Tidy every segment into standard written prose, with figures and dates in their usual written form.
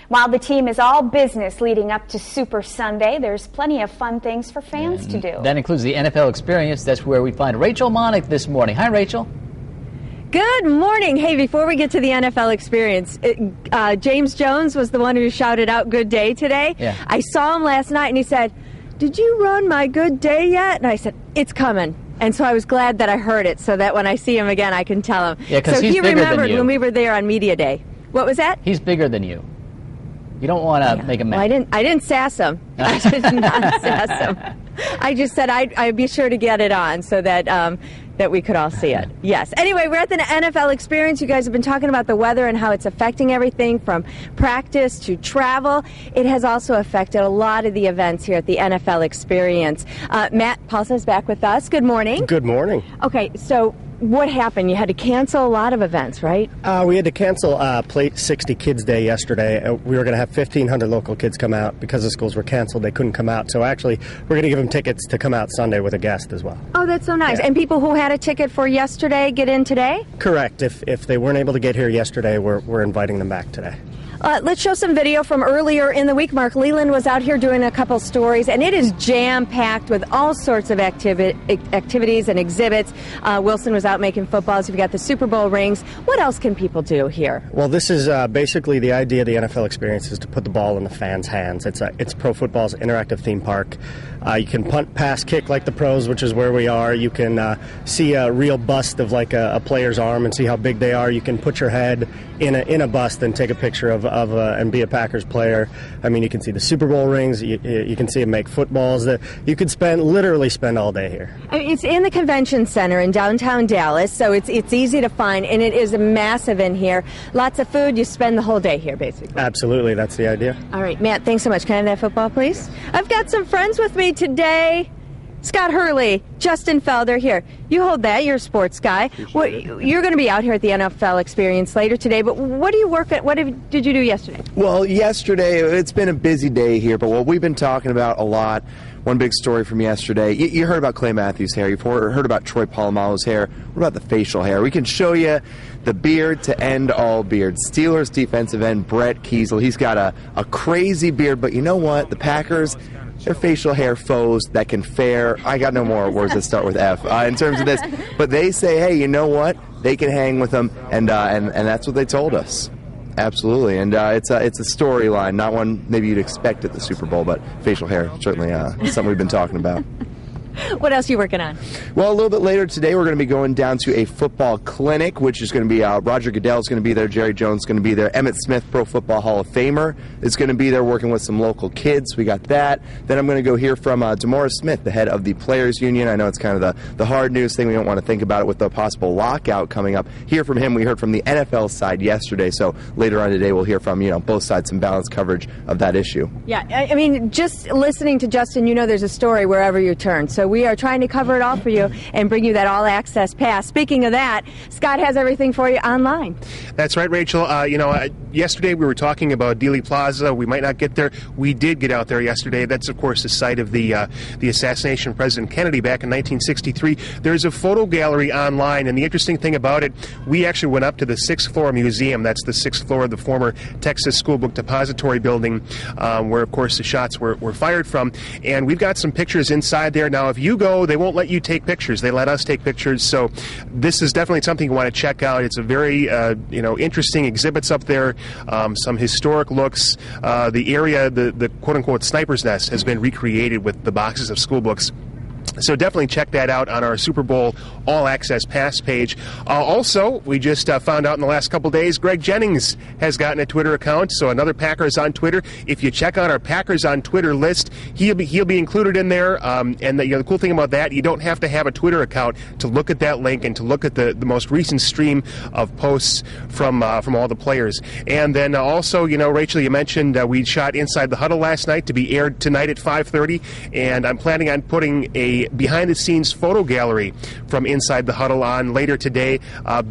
While the team is all business leading up to Super Sunday, there's plenty of fun things for fans to do. That includes the NFL Experience. That's where we find Rachel Monick this morning. Hi, Rachel. Good morning. Hey, before we get to the NFL Experience, James Jones was the one who shouted out good day today. Yeah. I saw him last night and he said, "Did you run my good day yet?" And I said, "It's coming." And so I was glad that I heard it so that when I see him again, I can tell him. Yeah, because so he's he bigger remembered than you. when we were there on Media Day. What was that? He's bigger than you. You don't want to make him mad. Well, I didn't sass him. I did not sass him. I just said I'd be sure to get it on so that that we could all see it. Yes. Anyway, we're at the NFL Experience. You guys have been talking about the weather and how it's affecting everything from practice to travel. It has also affected a lot of the events here at the NFL Experience. Matt Paulsa is back with us. Good morning. Good morning. Okay, so what happened? You had to cancel a lot of events, right? We had to cancel Plate 60 Kids Day yesterday. We were going to have 1,500 local kids come out. Because the schools were canceled, they couldn't come out. So actually, we're going to give them tickets to come out Sunday with a guest as well. Oh, that's so nice. Yeah. And people who had a ticket for yesterday get in today? Correct. If they weren't able to get here yesterday, we're inviting them back today. Let's show some video from earlier in the week. Mark Leland was out here doing a couple stories, and it is jam-packed with all sorts of activities and exhibits. Wilson was out making footballs. You've got the Super Bowl rings. What else can people do here? Well, this is basically the idea of the NFL Experience is to put the ball in the fans' hands. It's pro football's interactive theme park. You can punt, pass, kick like the pros, which is where we are. You can see a real bust of like a player's arm and see how big they are. You can put your head in a bust and take a picture of and be a Packers player. I mean, you can see the Super Bowl rings. You can see them make footballs. That you could literally spend all day here. It's in the convention center in downtown Dallas, so it's easy to find, and it is massive in here. Lots of food. You spend the whole day here, basically. Absolutely, that's the idea. All right, Matt, thanks so much. Can I have that football, please? I've got some friends with me today. Scott Hurley, Justin Felder, here. You hold that. You're a sports guy. You're going to be out here at the NFL Experience later today, but what do you work at? Did you do yesterday? Well, yesterday, it's been a busy day here, but what we've been talking about a lot, one big story from yesterday, you heard about Clay Matthews' hair. You've heard about Troy Polamalu's hair. What about the facial hair? We can show you the beard to end all beards. Steelers defensive end Brett Kiesel. He's got a crazy beard, but you know what? The Packers, they're facial hair foes that can fare. I got no more words that start with F in terms of this. But they say, hey, you know what? They can hang with them, and that's what they told us. Absolutely, and it's a storyline, not one maybe you'd expect at the Super Bowl, but facial hair certainly something we've been talking about. What else are you working on? Well, a little bit later today, we're going to be going down to a football clinic, which is going to be Roger Goodell is going to be there, Jerry Jones is going to be there, Emmitt Smith, Pro Football Hall of Famer, is going to be there working with some local kids. We got that. Then I'm going to go hear from DeMaurice Smith, the head of the Players Union. I know it's kind of the hard news thing. We don't want to think about it with the possible lockout coming up. Hear from him. We heard from the NFL side yesterday, so later on today we'll hear from both sides, some balanced coverage of that issue. Yeah, I mean, just listening to Justin, there's a story wherever you turn. So we are trying to cover it all for you and bring you that all-access pass. Speaking of that, Scott has everything for you online. That's right, Rachel. Yesterday we were talking about Dealey Plaza. We might not get there. We did get out there yesterday. That's, of course, the site of the assassination of President Kennedy back in 1963. There's a photo gallery online, and the interesting thing about it, we actually went up to the 6th floor museum. That's the 6th floor of the former Texas School Book Depository building, where, of course, the shots were fired from. And we've got some pictures inside there. Now, if you go, they won't let you take pictures. They let us take pictures. So this is definitely something you want to check out. It's a very, interesting exhibits up there, some historic looks. The area, the quote-unquote sniper's nest, has been recreated with the boxes of school books. So definitely check that out on our Super Bowl All-Access Pass page. Also, we just found out in the last couple days, Greg Jennings has gotten a Twitter account, so another Packers on Twitter. If you check out our Packers on Twitter list, he'll be included in there. And the cool thing about that, you don't have to have a Twitter account to look at that link and to look at the most recent stream of posts from all the players. And then also, Rachel, you mentioned we shot Inside the Huddle last night to be aired tonight at 5:30, and I'm planning on putting a behind-the-scenes photo gallery from Inside the Huddle on later today.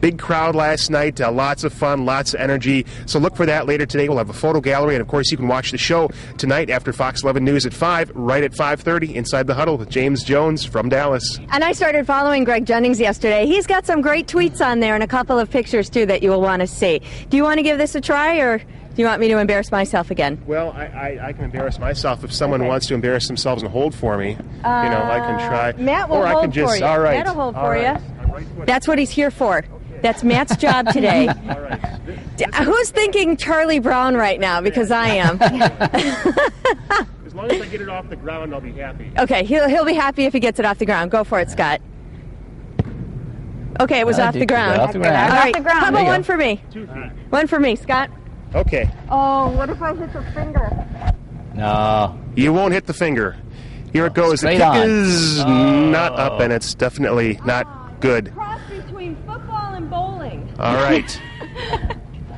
Big crowd last night, lots of fun, lots of energy. So look for that later today. We'll have a photo gallery, and of course you can watch the show tonight after Fox 11 News at 5, right at 5:30, Inside the Huddle with James Jones from Dallas. And I started following Greg Jennings yesterday. He's got some great tweets on there and a couple of pictures, too, that you will want to see. Do you want to give this a try, or Do you want me to embarrass myself again? Well, I can embarrass myself if someone wants to embarrass themselves and hold for me. I can try. Matt will or hold I can just, for you. All right. Matt will hold all for right. you. I'm right-footed. That's what he's here for. That's Matt's job today. All right. Who's thinking Charlie Brown right now? Because I am. As long as I get it off the ground, I'll be happy. Okay, he'll be happy if he gets it off the ground. Go for it, Scott. Okay, it was off the ground. Off the ground. All Off right, the ground. how There about you one go. for me? 2 feet. One for me, Scott. Okay. Oh, what if I hit the finger? No. You won't hit the finger. Here it goes. The Straight kick on. is not up, and it's definitely not good. Cross between football and bowling. All right.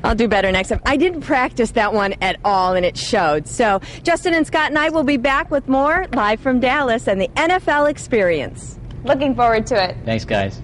I'll do better next time. I didn't practice that one at all, and it showed. So Justin and Scott and I will be back with more live from Dallas and the NFL experience. Looking forward to it. Thanks, guys.